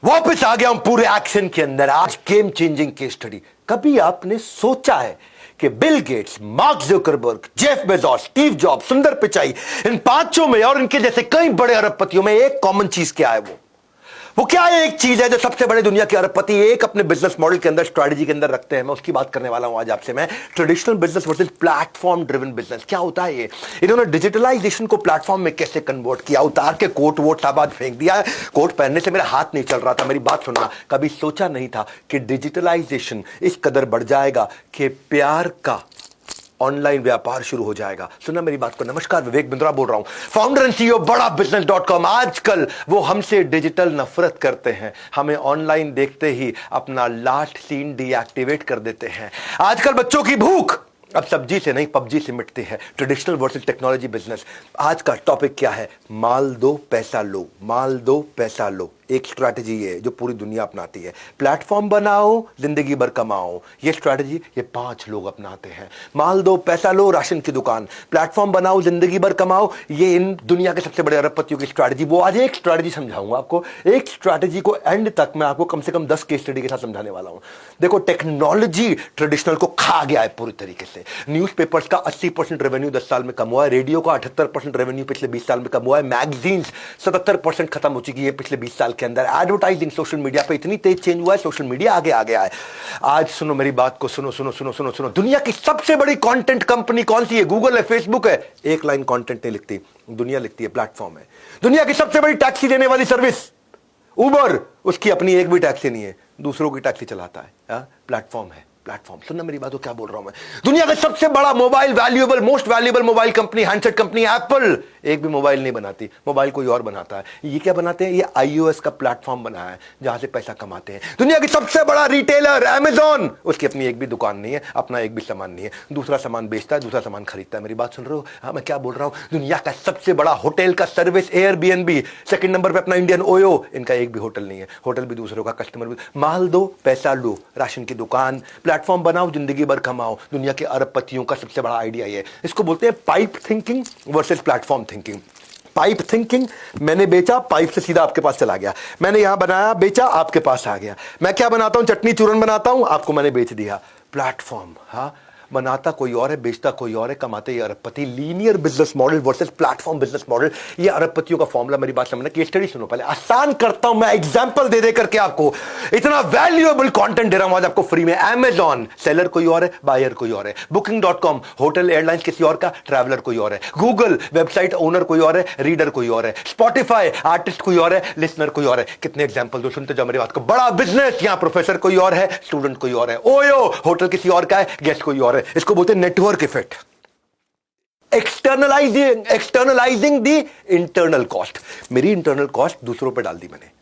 वापस आ गया हूं पूरे एक्शन के अंदर। आज गेम चेंजिंग केस स्टडी। कभी आपने सोचा है कि Bill Gates, mark Zuckerberg, Jeff Bezos, Steve jobs, सुंदर पिचाई, इन पांचों में और इनके जैसे कई बड़े अरबपतियों में एक कॉमन चीज क्या है? वो क्या है? एक चीज है जो सबसे बड़े दुनिया के अरबपति एक अपने बिजनेस मॉडल के अंदर, स्ट्रेटजी के अंदर रखते हैं। मैं उसकी बात करने वाला हूं आज आपसे। मैं traditional business versus platform driven business. क्या होता है ये? इन्होंने डिजिटलाइजेशन को प्लेटफॉर्म में कैसे कन्वर्ट किया, उतार के कोट वोट सब आज फेंक दिया है। कोट पहनने से मेरा हाथ नहीं चल रहा था। मेरी बात सुनना, कभी सोचा नहीं था कि डिजिटलाइजेशन इस कदर बढ़ जाएगा कि प्यार का ऑनलाइन व्यापार शुरू हो जाएगा। सुना मेरी बात को। नमस्कार, विवेक बिंद्रा बोल रहा हूं, फाउंडर एंड सीईओ बड़ा बिजनेस.com। आजकल वो हमसे डिजिटल नफरत करते हैं, हमें ऑनलाइन देखते ही अपना लास्ट सीन डीएक्टिवेट कर देते हैं। आजकल बच्चों की भूख अब सब्जी से नहीं पबजी से मिटती है। Traditional versus technology business. आज का टॉपिक क्या है? माल दो पैसा लो, माल दो पैसा लो। एक स्ट्रैटेजी है जो पूरी दुनिया अपनाती है। प्लेटफॉर्म बनाओ, जिंदगी भर कमाओ। ये स्ट्रैटेजी ये 5 लोग अपनाते हैं। माल दो पैसा लो, राशन की दुकान। प्लेटफॉर्म बनाओ, जिंदगी भर कमाओ। ये इन दुनिया के सबसे बड़े अरबपतियों की स्ट्रैटेजी। वो आज एक स्ट्रैटेजी समझाऊंगा आपको। एक स्ट्रैटेजी को एंड तक मैं आपको कम से कम 10 केस स्टडी के साथ समझाने वाला हूं। देखो, टेक्नोलॉजी ट्रेडिशनल को खा गया है पूरी तरीके से। न्यूज़पेपर्स का 80% रेवेन्यू 10 साल में कम हुआ है। रेडियो का 78% रेवेन्यू पिछले 20 साल में कम हुआ है। मैगजीन्स 77% खत्म हो चुकी है पिछले 20 साल के अंदर। एडवर्टाइजिंग सोशल मीडिया पे इतनी तेज चेंज हुआ है, सोशल मीडिया आगे आ गया है। आज सुनो मेरी बात को, सुनो सुनो सुनो सुनो सुनो। दुनिया की सबसे बड़ी कंटेंट कंपनी कौन सी है? गूगल है, फेसबुक है। एक लाइन कंटेंट नहीं लिखती, दुनिया लिखती है, प्लेटफॉर्म है। दुनिया की सबसे बड़ी टैक्सी देने वाली सर्विस उबर, उसकी अपनी एक भी टैक्सी नहीं है, दूसरों की टैक्सी चलाता है। प्लेटफॉर्म है, प्लेटफॉर्म। सुनना मेरी बात को, क्या बोल रहा हूं मैं। दुनिया का सबसे बड़ा mobile valuable, most valuable mobile company, handset company Apple, एक भी मोबाइल नहीं बनाती, मोबाइल कोई और बनाता है। ये क्या बनाते हैं? ये आईओएस का प्लेटफॉर्म बनाया है जहां से पैसा कमाते हैं। दुनिया की सबसे बड़ा रिटेलर अमेज़न, उसकी अपनी एक भी दुकान नहीं है, अपना एक भी सामान नहीं है, दूसरा सामान बेचता है, दूसरा सामान खरीदता है। मेरी बात सुन रहे हो? हाँ, मैं क्या बोल रहा हूं। दुनिया का सबसे बड़ा होटल का सर्विस एयरबीएनबी, सेकंड नंबर पे अपना इंडियन ओयो, इनका एक भी होटल नहीं है, होटल भी दूसरों का, कस्टमर भी। माल दो पैसा लो, राशन की दुकान। प्लेटफॉर्म बनाओ, जिंदगी भर कमाओ। दुनिया के अरबपतियों का सबसे बड़ा आइडिया ये है। इसको बोलते हैं pipe thinking versus platform thinking. Pipe thinking, मैंने बेचा, पाइप से सीधा आपके पास चला गया। मैंने यहां बनाया, बेचा, आपके पास आ गया। मैं क्या बनाता हूं? चटनी चूरन बनाता हूं, आपको मैंने बेच दिया। प्लेटफॉर्म, हाँ, बनाता कोई और है, बेचता कोई और है, कमाते ये अरबपति। Linear business model versus platform business model, ये अरबपतियों का फॉर्मूला। मेरी बात समझना, केस स्टडी सुनो पहले, आसान करता हूं मैं, एग्जांपल दे करके आपको। इतना वैल्यूएबल कंटेंट दे रहा हूं आज आपको फ्री में। अमेज़न, सेलर कोई और है, बायर कोई और है। Booking.com, होटल एयरलाइंस किसी और का, ट्रैवलर कोई और है। गूगल, वेबसाइट ओनर कोई और है, रीडर कोई और है। स्पॉटिफाई, आर्टिस्ट कोई और है, लिसनर कोई और है। कितने एग्जांपल दो, सुनते जाओ मेरी बात को। बड़ा बिजनेस, यहां प्रोफेसर कोई और है, स्टूडेंट कोई और है। ओयो, होटल किसी और का है, गेस्ट कोई और है। इसको बोलते हैं network effect. Externalising the internal cost. मेरी इंटरनल कॉस्ट दूसरों पे डाल दी मैंने।